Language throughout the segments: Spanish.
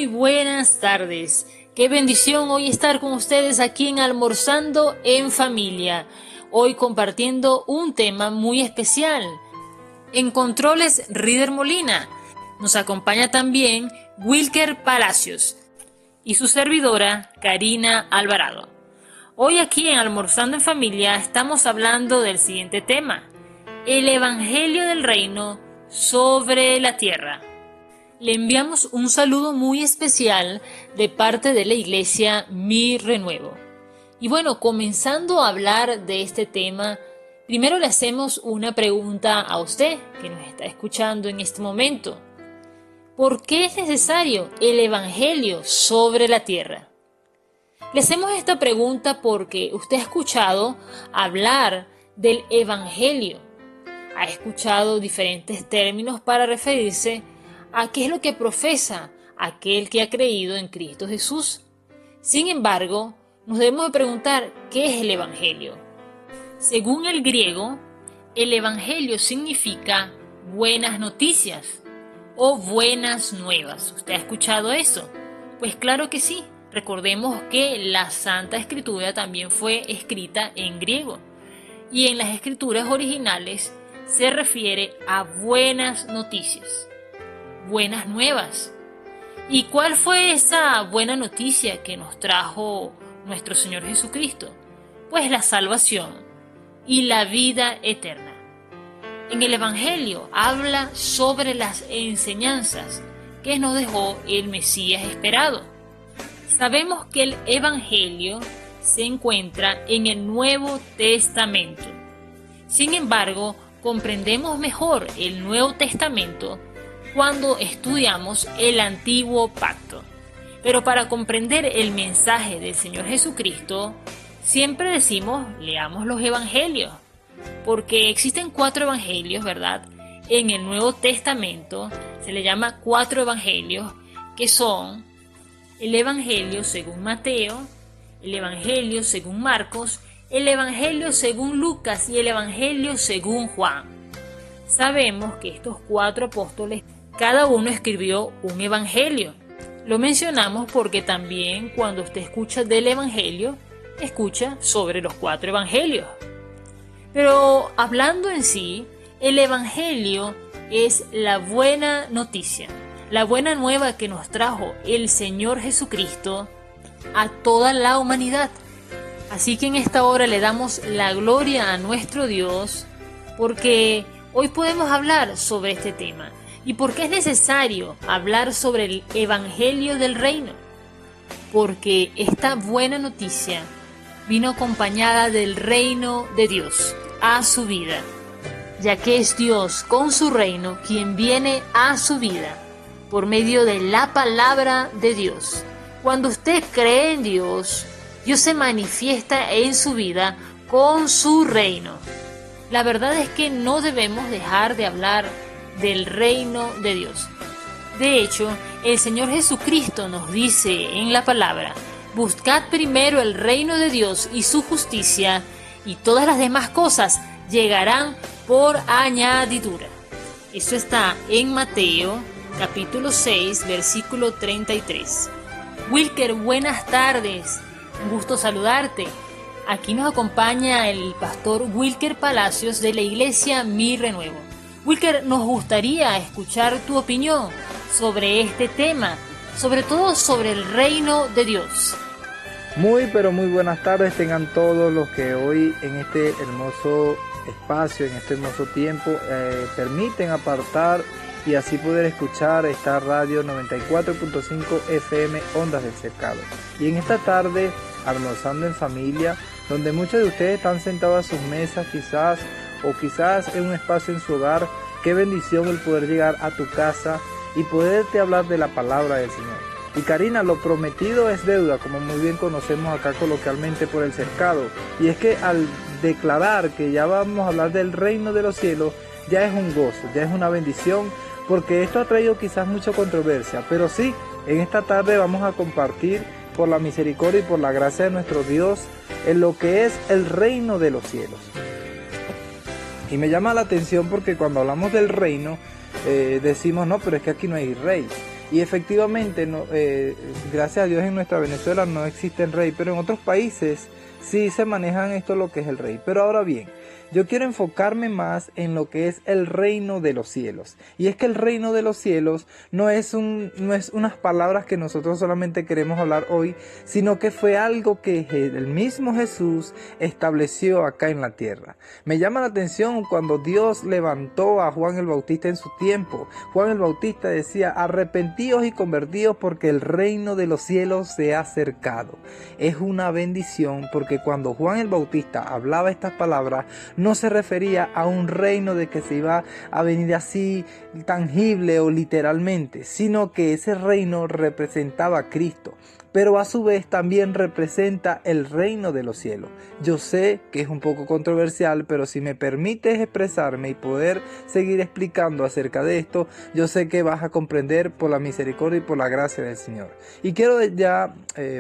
Muy buenas tardes. Qué bendición hoy estar con ustedes aquí en Almorzando en Familia. Hoy compartiendo un tema muy especial. En controles, Rider Molina. Nos acompaña también Wilker Palacios y su servidora Karina Alvarado. Hoy aquí en Almorzando en Familia estamos hablando del siguiente tema: el Evangelio del Reino sobre la tierra. Le enviamos un saludo muy especial de parte de la iglesia Mi Renuevo. Y bueno, comenzando a hablar de este tema, primero le hacemos una pregunta a usted que nos está escuchando en este momento. ¿Por qué es necesario el Evangelio sobre la tierra? Le hacemos esta pregunta porque usted ha escuchado hablar del Evangelio. Ha escuchado diferentes términos para referirse a qué es lo que profesa aquel que ha creído en Cristo Jesús. Sin embargo, nos debemos de preguntar ¿qué es el Evangelio? Según el griego, el Evangelio significa buenas noticias o buenas nuevas. ¿Usted ha escuchado eso? Pues claro que sí. Recordemos que la Santa Escritura también fue escrita en griego y en las escrituras originales se refiere a buenas noticias, buenas nuevas. ¿Y cuál fue esa buena noticia que nos trajo nuestro Señor Jesucristo? Pues la salvación y la vida eterna. En el Evangelio habla sobre las enseñanzas que nos dejó el Mesías esperado. Sabemos que el Evangelio se encuentra en el Nuevo Testamento. Sin embargo, comprendemos mejor el Nuevo Testamento cuando estudiamos el Antiguo Pacto. Pero para comprender el mensaje del Señor Jesucristo, siempre decimos, leamos los Evangelios, porque existen 4 Evangelios, ¿verdad? En el Nuevo Testamento se le llama 4 Evangelios, que son el Evangelio según Mateo, el Evangelio según Marcos, el Evangelio según Lucas y el Evangelio según Juan. Sabemos que estos 4 apóstoles, cada uno escribió un evangelio. Lo mencionamos porque también cuando usted escucha del evangelio, escucha sobre los 4 evangelios. Pero hablando en sí, el evangelio es la buena noticia, la buena nueva que nos trajo el Señor Jesucristo a toda la humanidad. Así que en esta hora le damos la gloria a nuestro Dios porque hoy podemos hablar sobre este tema. ¿Y por qué es necesario hablar sobre el Evangelio del Reino? Porque esta buena noticia vino acompañada del reino de Dios a su vida, ya que es Dios con su reino quien viene a su vida por medio de la palabra de Dios. Cuando usted cree en Dios, Dios se manifiesta en su vida con su reino. La verdad es que no debemos dejar de hablar del reino de Dios. De hecho, el Señor Jesucristo nos dice en la palabra: buscad primero el reino de Dios y su justicia, y todas las demás cosas llegarán por añadidura. Eso está en Mateo, capítulo 6, versículo 33. Wilker, buenas tardes. Un gusto saludarte. Aquí nos acompaña el pastor Wilker Palacios de la iglesia Mi Renuevo. Wilker, nos gustaría escuchar tu opinión sobre este tema, sobre todo sobre el reino de Dios. Muy buenas tardes tengan todos los que hoy en este hermoso espacio, en este hermoso tiempo, permiten apartar y así poder escuchar esta radio 94.5 FM Ondas del Cercado. Y en esta tarde, almorzando en familia, donde muchos de ustedes están sentados a sus mesas quizás en un espacio en su hogar. Qué bendición el poder llegar a tu casa y poderte hablar de la palabra del Señor. Y Karina, lo prometido es deuda, como muy bien conocemos acá coloquialmente por el cercado. Y es que al declarar que ya vamos a hablar del reino de los cielos, ya es un gozo, ya es una bendición, porque esto ha traído quizás mucha controversia. Pero sí, en esta tarde vamos a compartir por la misericordia y por la gracia de nuestro Dios en lo que es el reino de los cielos. Y me llama la atención porque cuando hablamos del reino decimos, no, pero es que aquí no hay rey. Y efectivamente, gracias a Dios en nuestra Venezuela no existe el rey, pero en otros países sí se manejan esto lo que es el rey. Pero ahora bien, yo quiero enfocarme más en lo que es el reino de los cielos. Y es que el reino de los cielos no es unas palabras que nosotros solamente queremos hablar hoy, sino que fue algo que el mismo Jesús estableció acá en la tierra. Me llama la atención cuando Dios levantó a Juan el Bautista en su tiempo. Juan el Bautista decía: arrepentíos y convertíos porque el reino de los cielos se ha acercado. Es una bendición porque cuando Juan el Bautista hablaba estas palabras, no se refería a un reino de que se iba a venir así tangible o literalmente, sino que ese reino representaba a Cristo, pero a su vez también representa el reino de los cielos. Yo sé que es un poco controversial, pero si me permites expresarme y poder seguir explicando acerca de esto, yo sé que vas a comprender por la misericordia y por la gracia del Señor. Y quiero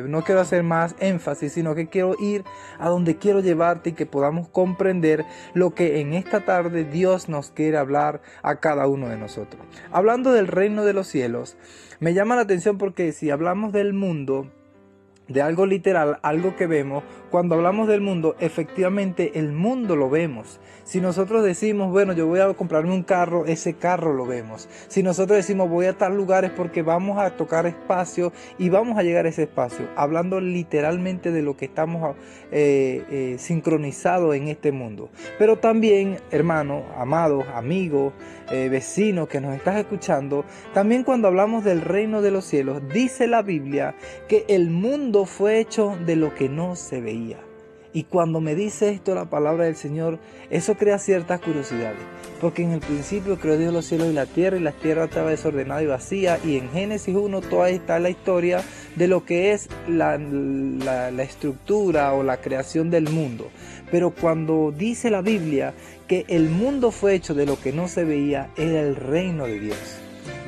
no quiero hacer más énfasis, sino que quiero ir a donde quiero llevarte y que podamos comprender lo que en esta tarde Dios nos quiere hablar a cada uno de nosotros. Hablando del reino de los cielos, me llama la atención porque si hablamos del mundo, de algo literal, algo que vemos, cuando hablamos del mundo, efectivamente el mundo lo vemos. Si nosotros decimos, bueno, yo voy a comprarme un carro, ese carro lo vemos. Si nosotros decimos, voy a tal lugares porque vamos a tocar espacio y vamos a llegar a ese espacio, hablando literalmente de lo que estamos sincronizados en este mundo. Pero también, hermano, amado, amigo, vecino que nos estás escuchando, también cuando hablamos del reino de los cielos, dice la Biblia que el mundo fue hecho de lo que no se veía. Y cuando me dice esto la palabra del Señor, eso crea ciertas curiosidades. Porque en el principio creó Dios los cielos y la tierra estaba desordenada y vacía. Y en Génesis 1 toda está la historia de lo que es la estructura o la creación del mundo. Pero cuando dice la Biblia que el mundo fue hecho de lo que no se veía, era el reino de Dios.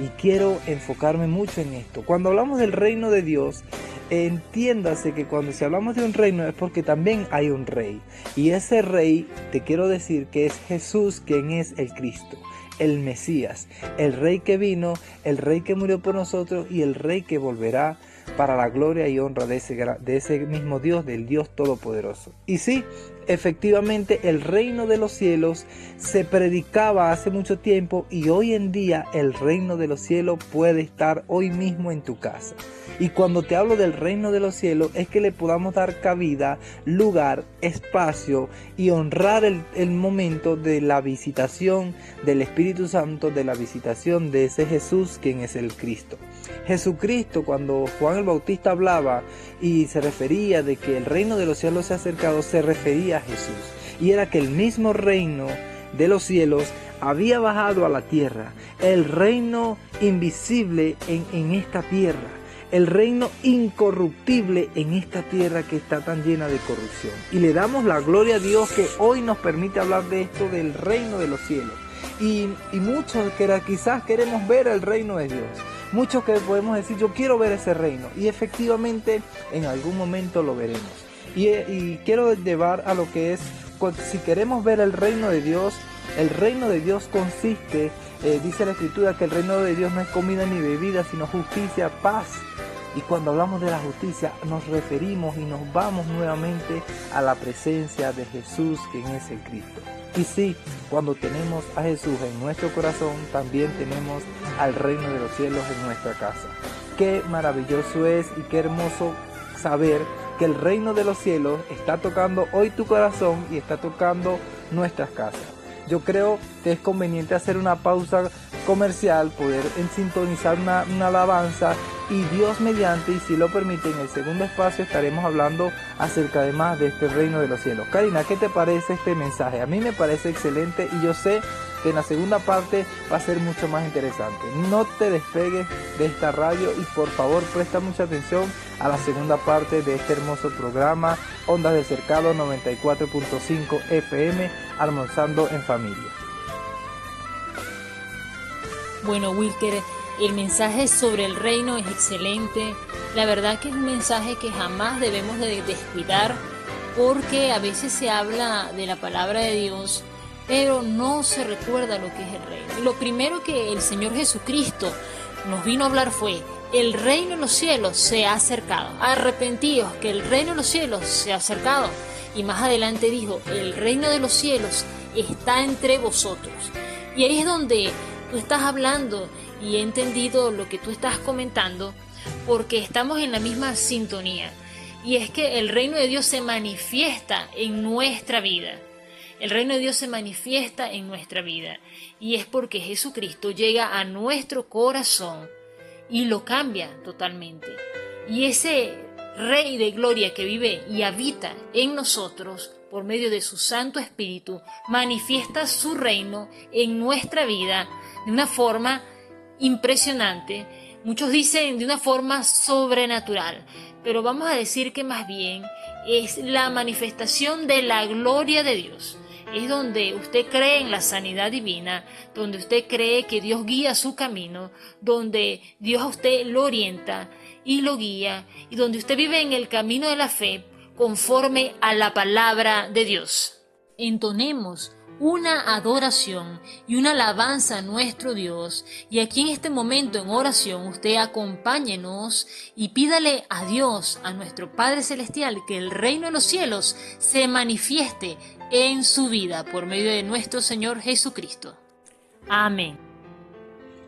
Y quiero enfocarme mucho en esto. Cuando hablamos del reino de Dios, entiéndase que cuando si hablamos de un reino es porque también hay un rey. Y ese rey, te quiero decir que es Jesús, quien es el Cristo, el Mesías, el rey que vino, el rey que murió por nosotros y el rey que volverá para la gloria y honra de ese mismo Dios, del Dios Todopoderoso. Y sí, efectivamente el reino de los cielos se predicaba hace mucho tiempo y hoy en día el reino de los cielos puede estar hoy mismo en tu casa. Y cuando te hablo del reino de los cielos es que le podamos dar cabida, lugar, espacio y honrar el momento de la visitación del Espíritu Santo, de la visitación de ese Jesús quien es el Cristo. Jesucristo, cuando Juan el Bautista hablaba y se refería de que el reino de los cielos se ha acercado, se refería a Jesús. Y era que el mismo reino de los cielos había bajado a la tierra, el reino invisible en esta tierra. El reino incorruptible en esta tierra que está tan llena de corrupción. Y le damos la gloria a Dios que hoy nos permite hablar de esto, del reino de los cielos. Y muchos que quizás queremos ver el reino de Dios. Muchos que podemos decir, yo quiero ver ese reino. Y efectivamente en algún momento lo veremos. Y quiero llevar a lo que es, si queremos ver el reino de Dios consiste, dice la Escritura, que el reino de Dios no es comida ni bebida, sino justicia, paz. Y cuando hablamos de la justicia nos referimos y nos vamos nuevamente a la presencia de Jesús, quien es el Cristo. Y sí, cuando tenemos a Jesús en nuestro corazón, también tenemos al reino de los cielos en nuestra casa. Qué maravilloso es y qué hermoso saber que el reino de los cielos está tocando hoy tu corazón y está tocando nuestras casas. Yo creo que es conveniente hacer una pausa comercial, poder sintonizar una alabanza y Dios mediante, y si lo permite, en el segundo espacio estaremos hablando acerca de más de este reino de los cielos. Karina, ¿qué te parece este mensaje? A mí me parece excelente y yo sé que en la segunda parte va a ser mucho más interesante. No te despegues de esta radio y por favor presta mucha atención a la segunda parte de este hermoso programa Ondas del Cercado 94.5 FM, almorzando en familia. Bueno, Wilker, el mensaje sobre el reino es excelente. La verdad que es un mensaje que jamás debemos de descuidar, porque a veces se habla de la palabra de Dios, pero no se recuerda lo que es el reino. Lo primero que el Señor Jesucristo nos vino a hablar fue: el reino de los cielos se ha acercado. Arrepentíos, que el reino de los cielos se ha acercado. Y más adelante dijo: el reino de los cielos está entre vosotros. Y ahí es donde tú estás hablando y he entendido lo que tú estás comentando, porque estamos en la misma sintonía. Y es que el reino de Dios se manifiesta en nuestra vida. El reino de Dios se manifiesta en nuestra vida. Y es porque Jesucristo llega a nuestro corazón y lo cambia totalmente. Y ese Rey de Gloria que vive y habita en nosotros por medio de su Santo Espíritu, manifiesta su reino en nuestra vida de una forma impresionante. Muchos dicen de una forma sobrenatural, pero vamos a decir que más bien es la manifestación de la gloria de Dios. Es donde usted cree en la sanidad divina, donde usted cree que Dios guía su camino, donde Dios a usted lo orienta y lo guía, y donde usted vive en el camino de la fe conforme a la palabra de Dios. Entonemos una adoración y una alabanza a nuestro Dios, y aquí en este momento en oración usted acompáñenos y pídale a Dios, a nuestro Padre Celestial, que el reino de los cielos se manifieste en su vida por medio de nuestro Señor Jesucristo. Amén.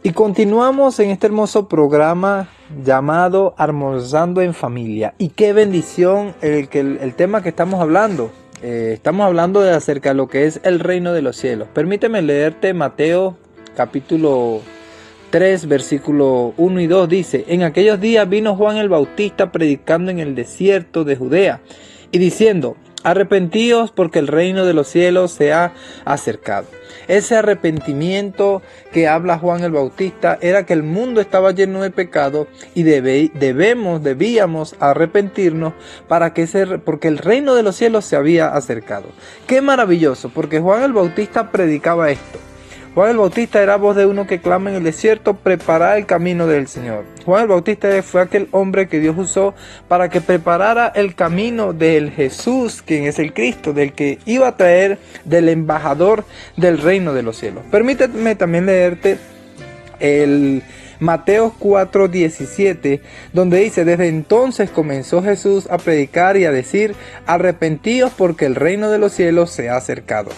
Y continuamos en este hermoso programa llamado Almorzando en Familia. Y qué bendición el tema que estamos hablando. Estamos hablando acerca de lo que es el reino de los cielos. Permíteme leerte Mateo capítulo 3, versículo 1 y 2. Dice: en aquellos días vino Juan el Bautista predicando en el desierto de Judea y diciendo: arrepentíos porque el reino de los cielos se ha acercado. Ese arrepentimiento que habla Juan el Bautista era que el mundo estaba lleno de pecado y debíamos arrepentirnos porque el reino de los cielos se había acercado. Qué maravilloso, porque Juan el Bautista predicaba esto. Juan el Bautista era voz de uno que clama en el desierto: preparad el camino del Señor. Juan el Bautista fue aquel hombre que Dios usó para que preparara el camino del Jesús, quien es el Cristo, del que iba a traer, del embajador del reino de los cielos. Permíteme también leerte el Mateo 4:17, donde dice: desde entonces comenzó Jesús a predicar y a decir: arrepentíos porque el reino de los cielos se ha acercado.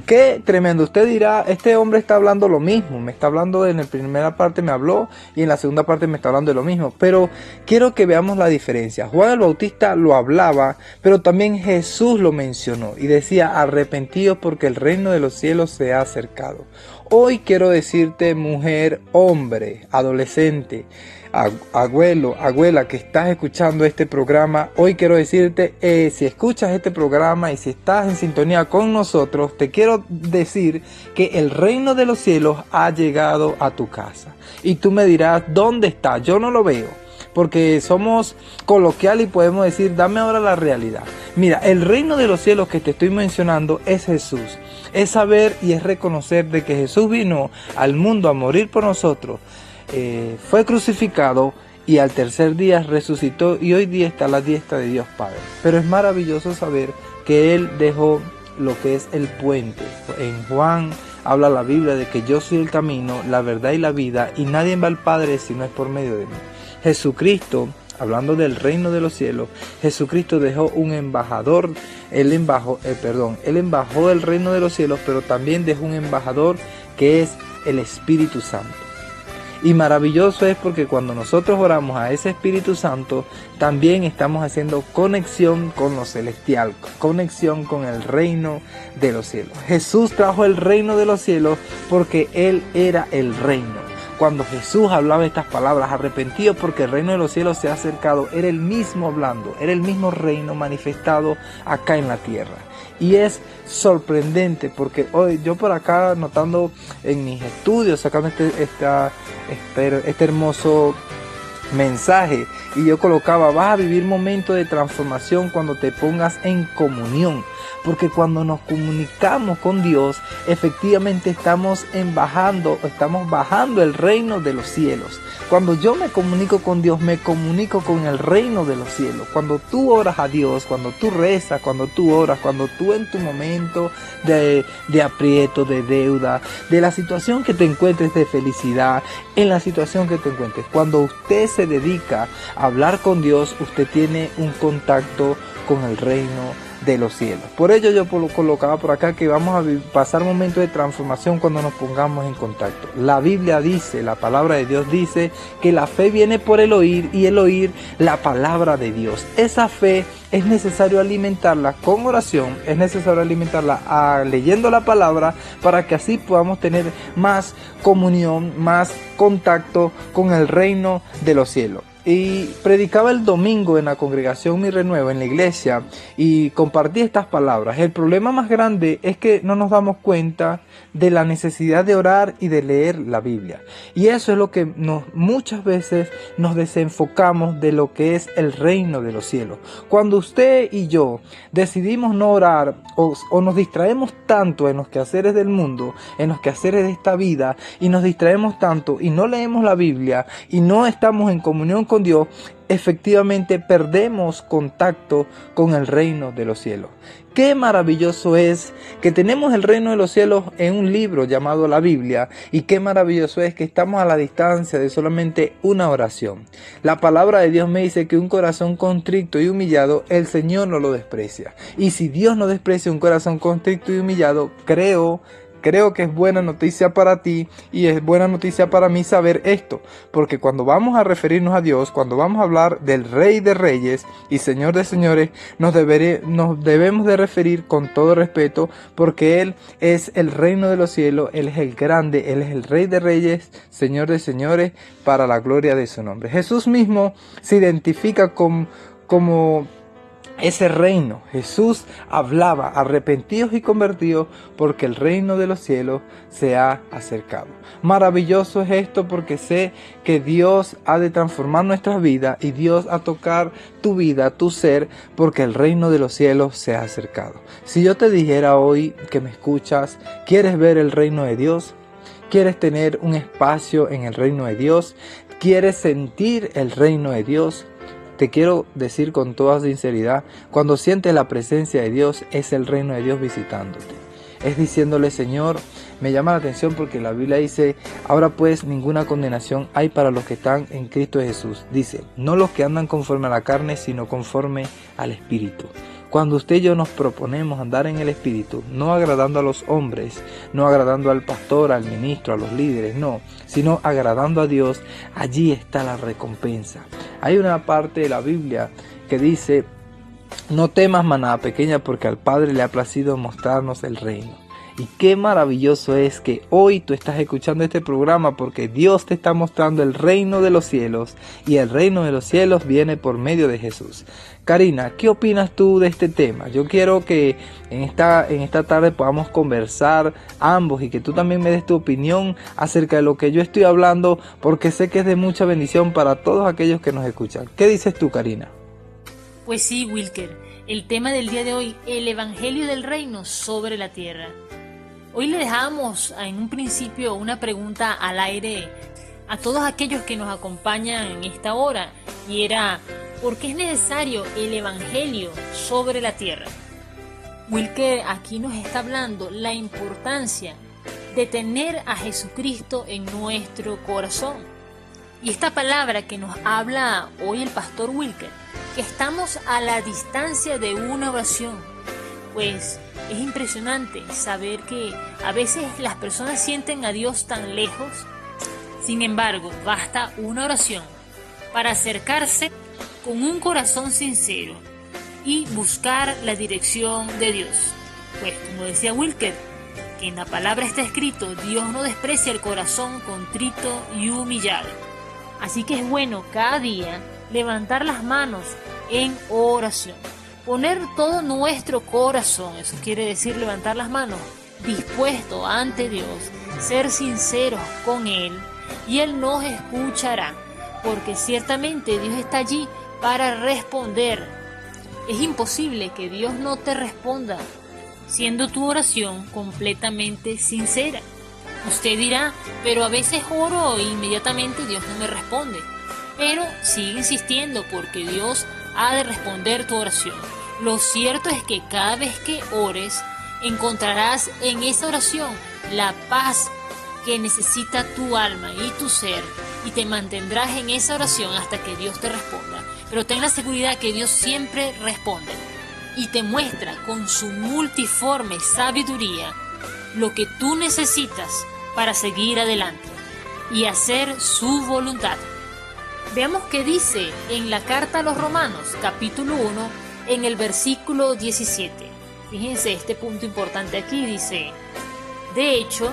Qué tremendo. Usted dirá: este hombre está hablando lo mismo, me está hablando en la primera parte me habló y en la segunda parte me está hablando de lo mismo. Pero quiero que veamos la diferencia. Juan el Bautista lo hablaba, pero también Jesús lo mencionó y decía: arrepentíos porque el reino de los cielos se ha acercado. Hoy quiero decirte, mujer, hombre, adolescente, abuelo, abuela que estás escuchando este programa, hoy quiero decirte, si escuchas este programa y si estás en sintonía con nosotros, te quiero decir que el reino de los cielos ha llegado a tu casa. Y tú me dirás: ¿dónde está? Yo no lo veo, porque somos coloquial y podemos decir: dame ahora la realidad. Mira, el reino de los cielos que te estoy mencionando es Jesús. Es saber y es reconocer de que Jesús vino al mundo a morir por nosotros. Fue crucificado y al tercer día resucitó y hoy día está a la diestra de Dios Padre. Pero es maravilloso saber que Él dejó lo que es el puente. En Juan habla la Biblia de que yo soy el camino, la verdad y la vida, y nadie va al Padre si no es por medio de mí. Jesucristo, hablando del reino de los cielos, Jesucristo dejó un embajador. Él embajó el reino de los cielos, pero también dejó un embajador que es el Espíritu Santo. Y maravilloso es porque cuando nosotros oramos a ese Espíritu Santo, también estamos haciendo conexión con lo celestial, conexión con el reino de los cielos. Jesús trajo el reino de los cielos porque Él era el reino. Cuando Jesús hablaba estas palabras: arrepentidos porque el reino de los cielos se ha acercado, era el mismo hablando, era el mismo reino manifestado acá en la tierra. Y es sorprendente porque hoy yo por acá notando en mis estudios, sacando este hermoso mensaje y yo colocaba: vas a vivir momentos de transformación cuando te pongas en comunión, porque cuando nos comunicamos con Dios, efectivamente estamos bajando el reino de los cielos. Cuando yo me comunico con Dios, me comunico con el reino de los cielos. Cuando tú oras a Dios, cuando tú rezas, cuando tú oras, cuando tú en tu momento de aprieto, de deuda, de la situación que te encuentres de felicidad, en la situación que te encuentres, cuando usted se dedica a hablar con Dios, usted tiene un contacto con el reino de los cielos. Por ello yo colocaba por acá que vamos a pasar momentos de transformación cuando nos pongamos en contacto. La Biblia dice, la palabra de Dios dice que la fe viene por el oír y el oír la palabra de Dios. Esa fe es necesario alimentarla con oración, es necesario alimentarla leyendo la palabra para que así podamos tener más comunión, más contacto con el reino de los cielos. Y predicaba el domingo en la congregación Mi Renuevo, en la iglesia, y compartí estas palabras. El problema más grande es que no nos damos cuenta de la necesidad de orar y de leer la Biblia. Y eso es lo que muchas veces nos desenfocamos de lo que es el reino de los cielos. Cuando usted y yo decidimos no orar o nos distraemos tanto en los quehaceres del mundo, en los quehaceres de esta vida, y nos distraemos tanto y no leemos la Biblia y no estamos en comunión con Dios, efectivamente perdemos contacto con el reino de los cielos. Qué maravilloso es que tenemos el reino de los cielos en un libro llamado la Biblia, y qué maravilloso es que estamos a la distancia de solamente una oración. La palabra de Dios me dice que un corazón contrito y humillado el Señor no lo desprecia. Y si Dios no desprecia un corazón contrito y humillado, creo que es buena noticia para ti y es buena noticia para mí saber esto, porque cuando vamos a referirnos a Dios, cuando vamos a hablar del Rey de Reyes y Señor de Señores, nos debemos de referir con todo respeto, porque Él es el reino de los cielos, Él es el grande, Él es el Rey de Reyes, Señor de Señores, para la gloria de su nombre. Jesús mismo se identifica como ese reino. Jesús hablaba: arrepentidos y convertidos, porque el reino de los cielos se ha acercado. Maravilloso es esto, porque sé que Dios ha de transformar nuestras vidas y Dios ha de tocar tu vida, tu ser, porque el reino de los cielos se ha acercado. Si yo te dijera hoy que me escuchas, ¿quieres ver el reino de Dios? ¿Quieres tener un espacio en el reino de Dios? ¿Quieres sentir el reino de Dios? Te quiero decir con toda sinceridad, cuando sientes la presencia de Dios, es el reino de Dios visitándote. Es diciéndole: Señor, me llama la atención porque la Biblia dice: ahora pues ninguna condenación hay para los que están en Cristo Jesús. Dice: no los que andan conforme a la carne, sino conforme al Espíritu. Cuando usted y yo nos proponemos andar en el Espíritu, no agradando a los hombres, no agradando al pastor, al ministro, a los líderes, no, sino agradando a Dios, allí está la recompensa. Hay una parte de la Biblia que dice: no temas, manada pequeña, porque al Padre le ha placido mostrarnos el reino. Y qué maravilloso es que hoy tú estás escuchando este programa, porque Dios te está mostrando el reino de los cielos, y el reino de los cielos viene por medio de Jesús. Karina, ¿qué opinas tú de este tema? Yo quiero que en esta tarde podamos conversar ambos y que tú también me des tu opinión acerca de lo que yo estoy hablando, porque sé que es de mucha bendición para todos aquellos que nos escuchan. ¿Qué dices tú, Karina? Pues sí, Wilker, el tema del día de hoy: el Evangelio del Reino sobre la tierra. Hoy le dejamos en un principio una pregunta al aire a todos aquellos que nos acompañan en esta hora, y era: ¿por qué es necesario el Evangelio sobre la tierra? Wilker aquí nos está hablando la importancia de tener a Jesucristo en nuestro corazón. Y esta palabra que nos habla hoy el pastor Wilker, que estamos a la distancia de una oración, pues es impresionante saber que a veces las personas sienten a Dios tan lejos. Sin embargo, basta una oración para acercarse con un corazón sincero y buscar la dirección de Dios. Pues como decía Wilker, que en la palabra está escrito: Dios no desprecia el corazón contrito y humillado. Así que es bueno cada día levantar las manos en oración, poner todo nuestro corazón, eso quiere decir levantar las manos, dispuesto ante Dios, ser sinceros con Él, y Él nos escuchará. porque ciertamente Dios está allí para responder. Es imposible que Dios no te responda, siendo tu oración completamente sincera. Usted dirá, pero a veces oro e inmediatamente Dios no me responde. Pero sigue insistiendo porque Dios ha de responder tu oración. Lo cierto es que cada vez que ores, encontrarás en esa oración la paz que necesita tu alma y tu ser, y te mantendrás en esa oración hasta que Dios te responda. Pero ten la seguridad que Dios siempre responde y te muestra con su multiforme sabiduría lo que tú necesitas para seguir adelante y hacer su voluntad. Veamos qué dice en la carta a los Romanos, capítulo 1, en el versículo 17. Fíjense este punto importante aquí, dice: de hecho,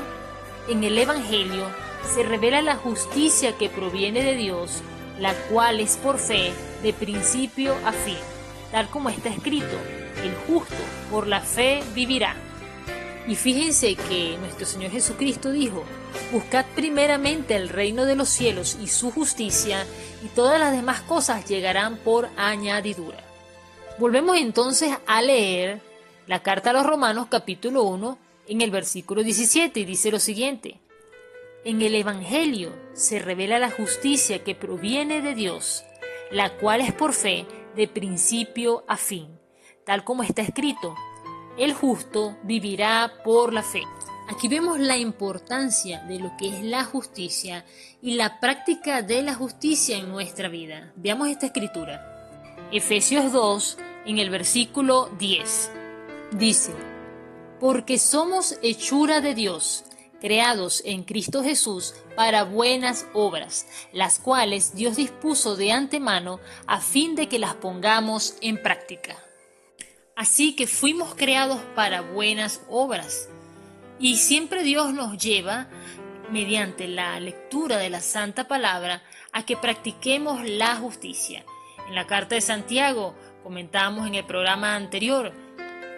en el Evangelio se revela la justicia que proviene de Dios, la cual es por fe de principio a fin, tal como está escrito: el justo por la fe vivirá. Y fíjense que nuestro Señor Jesucristo dijo: buscad primeramente el reino de los cielos y su justicia, y todas las demás cosas llegarán por añadidura. Volvemos entonces a leer la carta a los Romanos capítulo 1 en el versículo 17, y dice lo siguiente: en el Evangelio se revela la justicia que proviene de Dios, la cual es por fe de principio a fin, tal como está escrito: el justo vivirá por la fe. Aquí vemos la importancia de lo que es la justicia y la práctica de la justicia en nuestra vida. Veamos esta escritura. Efesios 2, en el versículo 10, dice: porque somos hechura de Dios, creados en Cristo Jesús para buenas obras, las cuales Dios dispuso de antemano a fin de que las pongamos en práctica. Así que fuimos creados para buenas obras. Y siempre Dios nos lleva, mediante la lectura de la Santa Palabra, a que practiquemos la justicia. En la carta de Santiago, comentábamos en el programa anterior,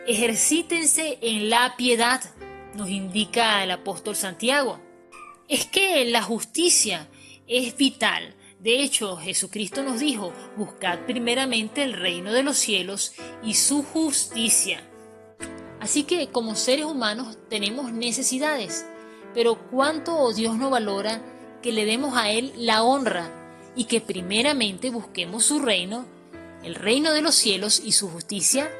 ejercítense en la piedad, nos indica el apóstol Santiago. Es que la justicia es vital. De hecho, Jesucristo nos dijo: buscad primeramente el reino de los cielos y su justicia. Así que como seres humanos tenemos necesidades, pero cuánto Dios nos valora que le demos a Él la honra y que primeramente busquemos su reino, el reino de los cielos y su justicia.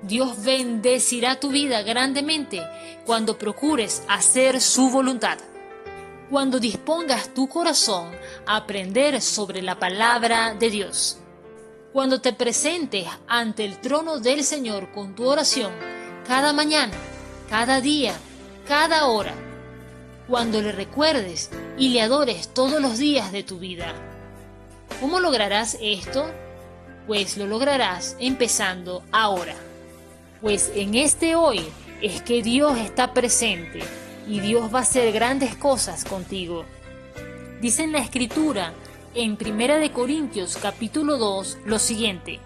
Dios bendecirá tu vida grandemente cuando procures hacer su voluntad. Cuando dispongas tu corazón a aprender sobre la palabra de Dios. Cuando te presentes ante el trono del Señor con tu oración cada mañana, cada día, cada hora. Cuando le recuerdes y le adores todos los días de tu vida. ¿Cómo lograrás esto? Pues lo lograrás empezando ahora. Pues en este hoy es que Dios está presente y Dios va a hacer grandes cosas contigo. Dice en la Escritura, en 1 Corintios capítulo 2, lo siguiente: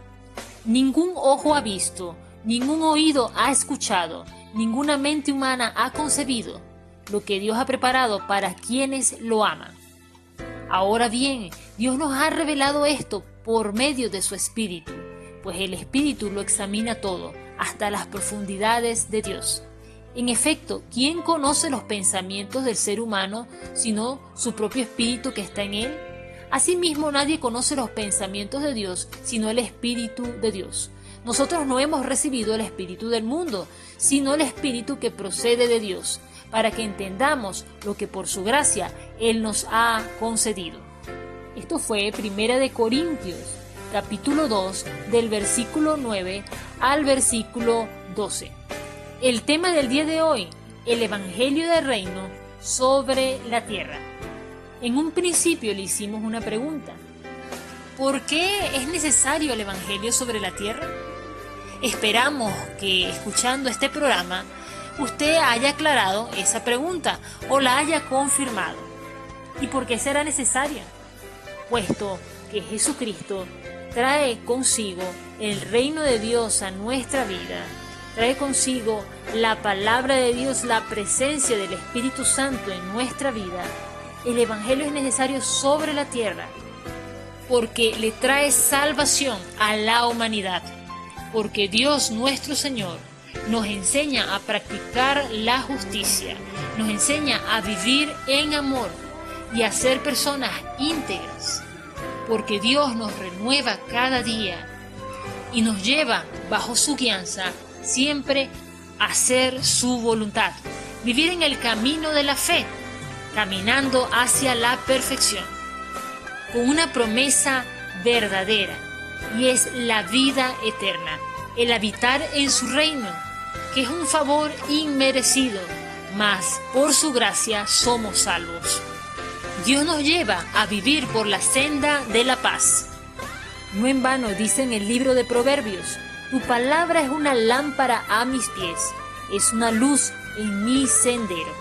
ningún ojo ha visto, ningún oído ha escuchado, ninguna mente humana ha concebido lo que Dios ha preparado para quienes lo aman. Ahora bien, Dios nos ha revelado esto por medio de su Espíritu, pues el Espíritu lo examina todo, hasta las profundidades de Dios. En efecto, ¿quién conoce los pensamientos del ser humano sino su propio espíritu que está en él? Asimismo, nadie conoce los pensamientos de Dios sino el Espíritu de Dios. Nosotros no hemos recibido el espíritu del mundo, sino el Espíritu que procede de Dios, para que entendamos lo que por su gracia Él nos ha concedido. Esto fue 1 Corintios, capítulo 2, del versículo 9 al versículo 12. El tema del día de hoy: el Evangelio del Reino sobre la tierra. En un principio le hicimos una pregunta: ¿por qué es necesario el Evangelio sobre la tierra? Esperamos que, escuchando este programa, usted haya aclarado esa pregunta o la haya confirmado. ¿Y por qué será necesaria? Puesto que Jesucristo trae consigo el reino de Dios a nuestra vida, trae consigo la palabra de Dios, la presencia del Espíritu Santo en nuestra vida. El Evangelio es necesario sobre la tierra, porque le trae salvación a la humanidad. Porque Dios nuestro Señor nos enseña a practicar la justicia, nos enseña a vivir en amor y a ser personas íntegras. Porque Dios nos renueva cada día y nos lleva bajo su guianza siempre a hacer su voluntad. Vivir en el camino de la fe, caminando hacia la perfección, con una promesa verdadera, y es la vida eterna, el habitar en su reino, que es un favor inmerecido, mas por su gracia somos salvos. Dios nos lleva a vivir por la senda de la paz. No en vano dice en el libro de Proverbios: tu palabra es una lámpara a mis pies, es una luz en mi sendero.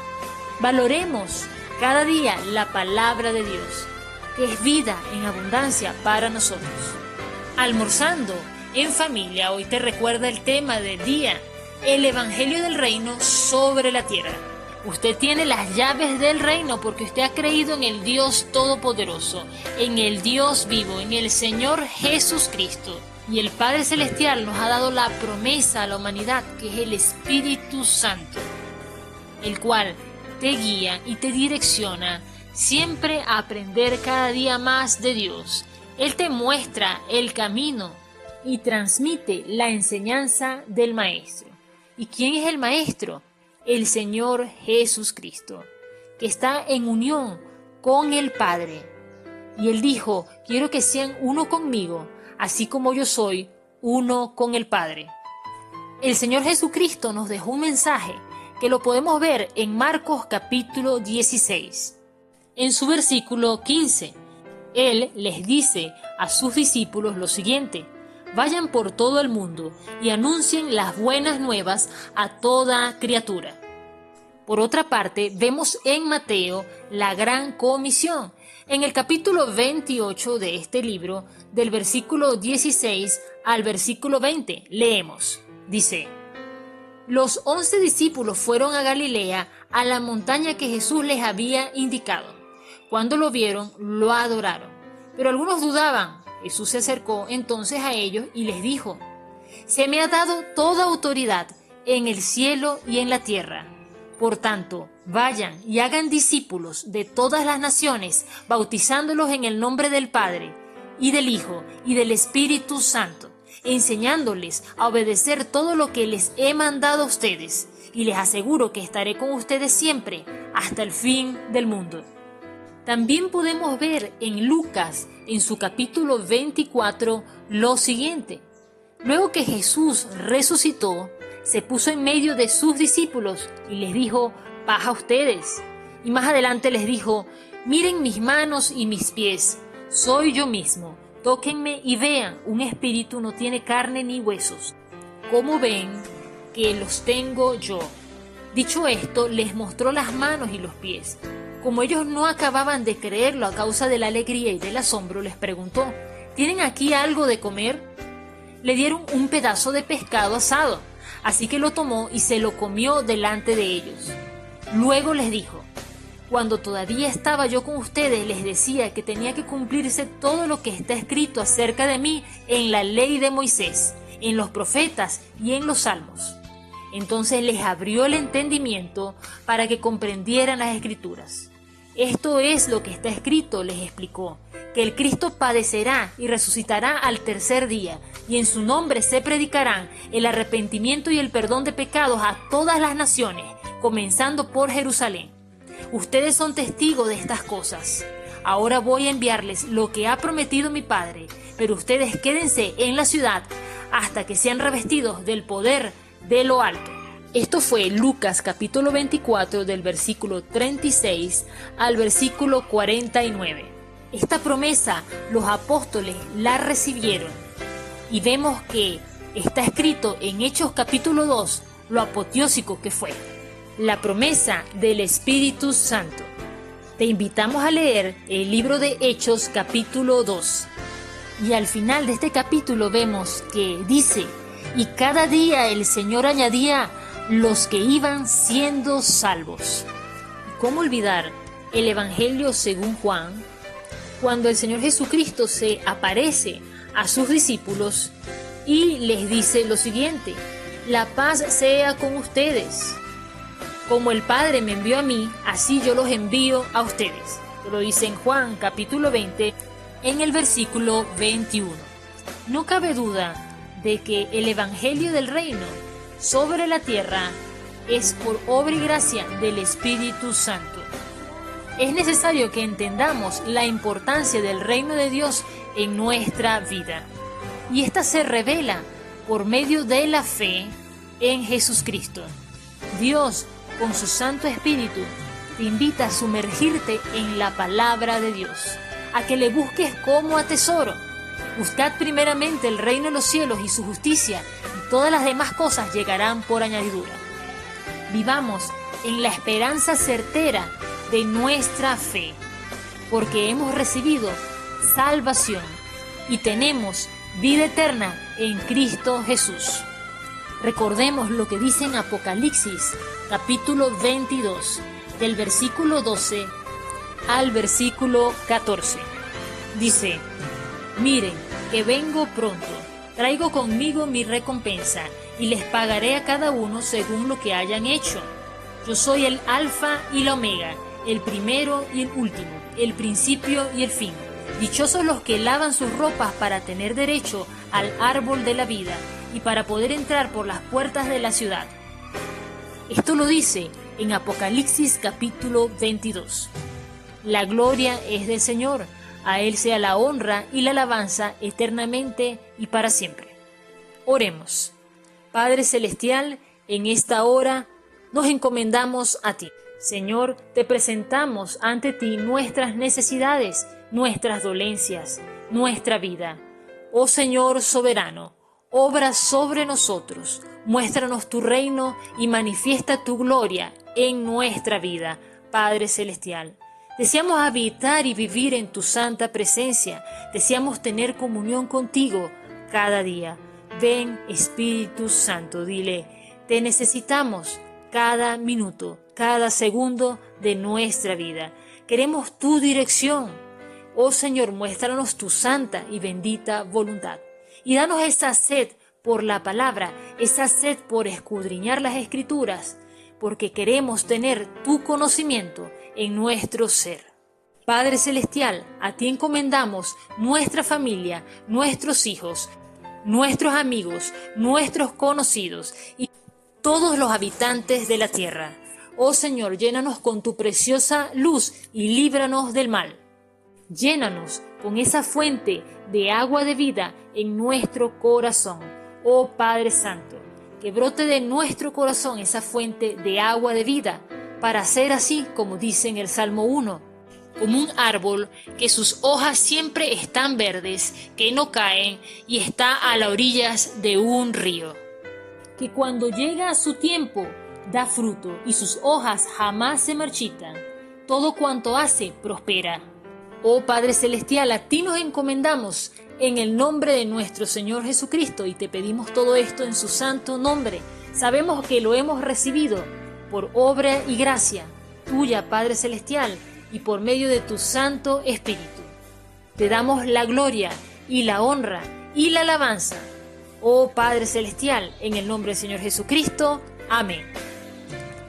Valoremos cada día la palabra de Dios, que es vida en abundancia para nosotros. Almorzando en familia, hoy te recuerda el tema del día, el Evangelio del Reino sobre la tierra. Usted tiene las llaves del reino porque usted ha creído en el Dios Todopoderoso, en el Dios vivo, en el Señor Jesucristo. Y el Padre Celestial nos ha dado la promesa a la humanidad, que es el Espíritu Santo, el cual te guía y te direcciona siempre a aprender cada día más de Dios. Él te muestra el camino y transmite la enseñanza del Maestro. ¿Y quién es el Maestro? El Señor Jesucristo, que está en unión con el Padre. Y Él dijo: quiero que sean uno conmigo, así como yo soy uno con el Padre. El Señor Jesucristo nos dejó un mensaje que lo podemos ver en Marcos capítulo 16. En su versículo 15, Él les dice a sus discípulos lo siguiente: vayan por todo el mundo y anuncien las buenas nuevas a toda criatura. Por otra parte, vemos en Mateo la gran comisión. En el capítulo 28 de este libro, del versículo 16 al versículo 20, leemos. Dice: los 11 discípulos fueron a Galilea, a la montaña que Jesús les había indicado. Cuando lo vieron, lo adoraron. Pero algunos dudaban. Jesús se acercó entonces a ellos y les dijo: se me ha dado toda autoridad en el cielo y en la tierra. Por tanto, vayan y hagan discípulos de todas las naciones, bautizándolos en el nombre del Padre, y del Hijo, y del Espíritu Santo, enseñándoles a obedecer todo lo que les he mandado a ustedes, y les aseguro que estaré con ustedes siempre, hasta el fin del mundo. También podemos ver en Lucas, en su capítulo 24, lo siguiente. Luego que Jesús resucitó, se puso en medio de sus discípulos y les dijo: paz a ustedes. Y más adelante les dijo: miren mis manos y mis pies, soy yo mismo, tóquenme y vean, un espíritu no tiene carne ni huesos. ¿Cómo ven que los tengo yo? Dicho esto, les mostró las manos y los pies. Como ellos no acababan de creerlo a causa de la alegría y del asombro, les preguntó: ¿tienen aquí algo de comer? Le dieron un pedazo de pescado asado, así que lo tomó y se lo comió delante de ellos. Luego les dijo: cuando todavía estaba yo con ustedes, les decía que tenía que cumplirse todo lo que está escrito acerca de mí en la ley de Moisés, en los profetas y en los salmos. Entonces les abrió el entendimiento para que comprendieran las escrituras. Esto es lo que está escrito, les explicó, que el Cristo padecerá y resucitará al tercer día, y en su nombre se predicarán el arrepentimiento y el perdón de pecados a todas las naciones, comenzando por Jerusalén. Ustedes son testigos de estas cosas. Ahora voy a enviarles lo que ha prometido mi Padre, pero ustedes quédense en la ciudad hasta que sean revestidos del poder de lo alto. Esto fue Lucas capítulo 24 del versículo 36 al versículo 49. Esta promesa los apóstoles la recibieron y vemos que está escrito en Hechos capítulo 2 lo apoteósico que fue, la promesa del Espíritu Santo. Te invitamos a leer el libro de Hechos capítulo 2 y al final de este capítulo vemos que dice: y cada día el Señor añadía los que iban siendo salvos. ¿Cómo olvidar el Evangelio según Juan? cuando el Señor Jesucristo se aparece a sus discípulos y les dice lo siguiente: la paz sea con ustedes. Como el Padre me envió a mí, así yo los envío a ustedes. Lo dice en Juan capítulo 20, en el versículo 21. No cabe duda de que el Evangelio del Reino sobre la tierra es por obra y gracia del Espíritu Santo. Es necesario que entendamos la importancia del reino de Dios en nuestra vida. Y esta se revela por medio de la fe en Jesucristo. Dios, con su Santo Espíritu, te invita a sumergirte en la palabra de Dios, a que le busques como a tesoro. Buscad primeramente el reino de los cielos y su justicia, y todas las demás cosas llegarán por añadidura. Vivamos en la esperanza certera de nuestra fe, porque hemos recibido salvación y tenemos vida eterna en Cristo Jesús. Recordemos lo que dice en Apocalipsis, capítulo 22, del versículo 12 al versículo 14. Dice: miren, que vengo pronto, traigo conmigo mi recompensa, y les pagaré a cada uno según lo que hayan hecho. Yo soy el Alfa y la Omega, el primero y el último, el principio y el fin. Dichosos los que lavan sus ropas para tener derecho al árbol de la vida y para poder entrar por las puertas de la ciudad. Esto lo dice en Apocalipsis capítulo 22. La gloria es del Señor, a Él sea la honra y la alabanza eternamente y para siempre. Oremos. Padre Celestial, en esta hora nos encomendamos a ti. Señor, te presentamos ante ti nuestras necesidades, nuestras dolencias, nuestra vida. Oh Señor soberano, obra sobre nosotros, muéstranos tu reino y manifiesta tu gloria en nuestra vida, Padre Celestial. Deseamos habitar y vivir en tu santa presencia, deseamos tener comunión contigo cada día. Ven, Espíritu Santo, dile, te necesitamos cada minuto, cada segundo de nuestra vida. Queremos tu dirección. Oh Señor, muéstranos tu santa y bendita voluntad. Y danos esa sed por la palabra, esa sed por escudriñar las Escrituras, porque queremos tener tu conocimiento en nuestro ser. Padre Celestial, a ti encomendamos nuestra familia, nuestros hijos, nuestros amigos, nuestros conocidos y todos los habitantes de la tierra. Oh Señor, llénanos con tu preciosa luz y líbranos del mal. Llénanos con esa fuente de agua de vida en nuestro corazón. Oh Padre Santo, que brote de nuestro corazón esa fuente de agua de vida, para ser así como dice en el Salmo 1, como un árbol que sus hojas siempre están verdes, que no caen y está a las orillas de un río. Que cuando llega su tiempo da fruto y sus hojas jamás se marchitan. Todo cuanto hace prospera. Oh Padre Celestial, a ti nos encomendamos en el nombre de nuestro Señor Jesucristo y te pedimos todo esto en su santo nombre. Sabemos que lo hemos recibido por obra y gracia tuya, Padre Celestial, y por medio de tu Santo Espíritu. Te damos la gloria y la honra y la alabanza. Oh Padre Celestial, en el nombre del Señor Jesucristo. Amén.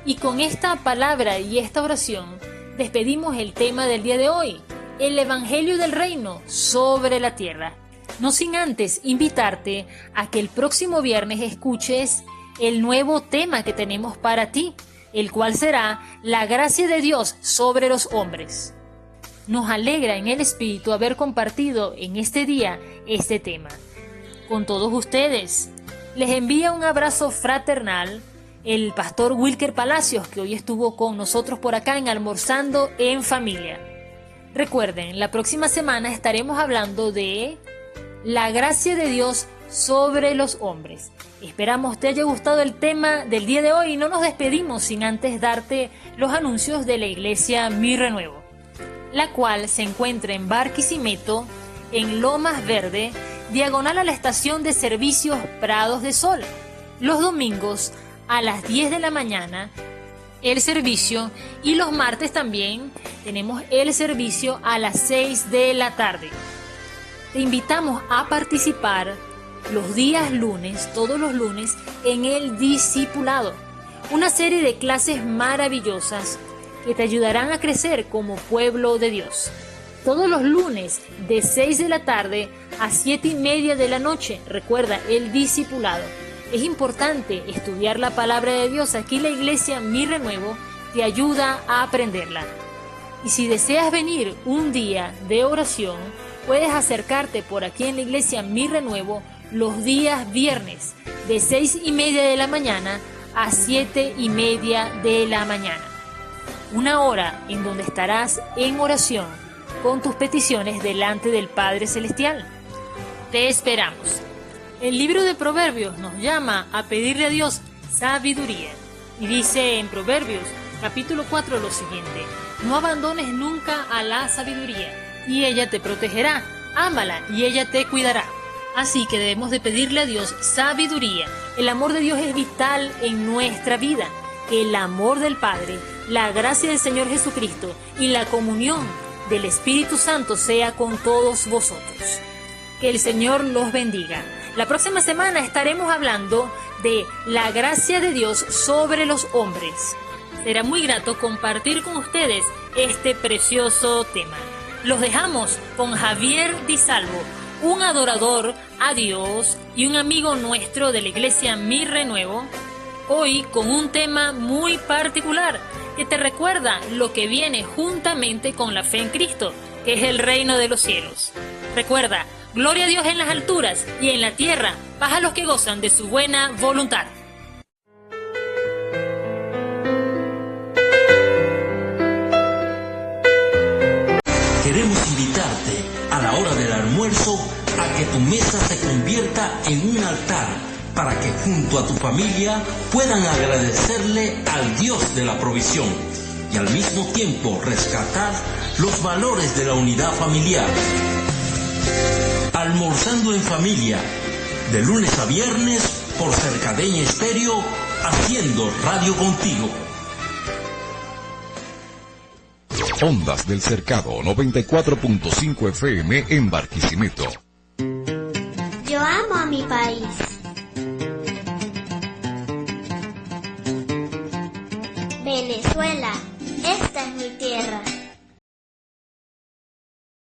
Y con esta palabra y esta oración despedimos el tema del día de hoy, el Evangelio del Reino sobre la tierra. No sin antes invitarte a que el próximo viernes escuches el nuevo tema que tenemos para ti, el cual será la gracia de Dios sobre los hombres. Nos alegra en el Espíritu haber compartido en este día este tema. Con todos ustedes, les envía un abrazo fraternal el pastor Wilker Palacios, que hoy estuvo con nosotros por acá en Almorzando en Familia. Recuerden, la próxima semana estaremos hablando de la gracia de Dios sobre los hombres. Esperamos te haya gustado el tema del día de hoy y no nos despedimos sin antes darte los anuncios de la iglesia Mi Renuevo, la cual se encuentra en Barquisimeto, en Lomas Verde, diagonal a la estación de servicios Prados de Sol, los domingos a las 10 de la mañana el servicio, y los martes también tenemos el servicio a las 6 de la tarde. Te invitamos a participar los días lunes, todos los lunes, en el discipulado, una serie de clases maravillosas que te ayudarán a crecer como pueblo de Dios. Todos los lunes de 6 de la tarde a 7:30 de la noche, recuerda, el discipulado. Es importante estudiar la palabra de Dios. Aquí la iglesia Mi Renuevo te ayuda a aprenderla. Y si deseas venir un día de oración, puedes acercarte por aquí en la iglesia Mi Renuevo los días viernes de 6:30 de la mañana a 7:30 de la mañana. Una hora en donde estarás en oración con tus peticiones delante del Padre Celestial. Te esperamos. El libro de Proverbios nos llama a pedirle a Dios sabiduría. Y dice en Proverbios, capítulo 4, lo siguiente: no abandones nunca a la sabiduría, y ella te protegerá. Ámala, y ella te cuidará. Así que debemos de pedirle a Dios sabiduría. El amor de Dios es vital en nuestra vida. Que el amor del Padre, la gracia del Señor Jesucristo y la comunión del Espíritu Santo sea con todos vosotros. Que el Señor los bendiga. La próxima semana estaremos hablando de la gracia de Dios sobre los hombres. Será muy grato compartir con ustedes este precioso tema. Los dejamos con Javier Di Salvo, un adorador a Dios y un amigo nuestro de la iglesia Mi Renuevo, hoy con un tema muy particular que te recuerda lo que viene juntamente con la fe en Cristo, que es el reino de los cielos. Recuerda, gloria a Dios en las alturas y en la tierra, paz a los que gozan de su buena voluntad. Queremos invitarte a la hora del almuerzo a que tu mesa se convierta en un altar para que junto a tu familia puedan agradecerle al Dios de la provisión y al mismo tiempo rescatar los valores de la unidad familiar. Almorzando en familia, de lunes a viernes por Cercadeña Estéreo, haciendo radio contigo. Ondas del Cercado, 94.5 FM en Barquisimeto. Yo amo a mi país. Venezuela, esta es mi tierra.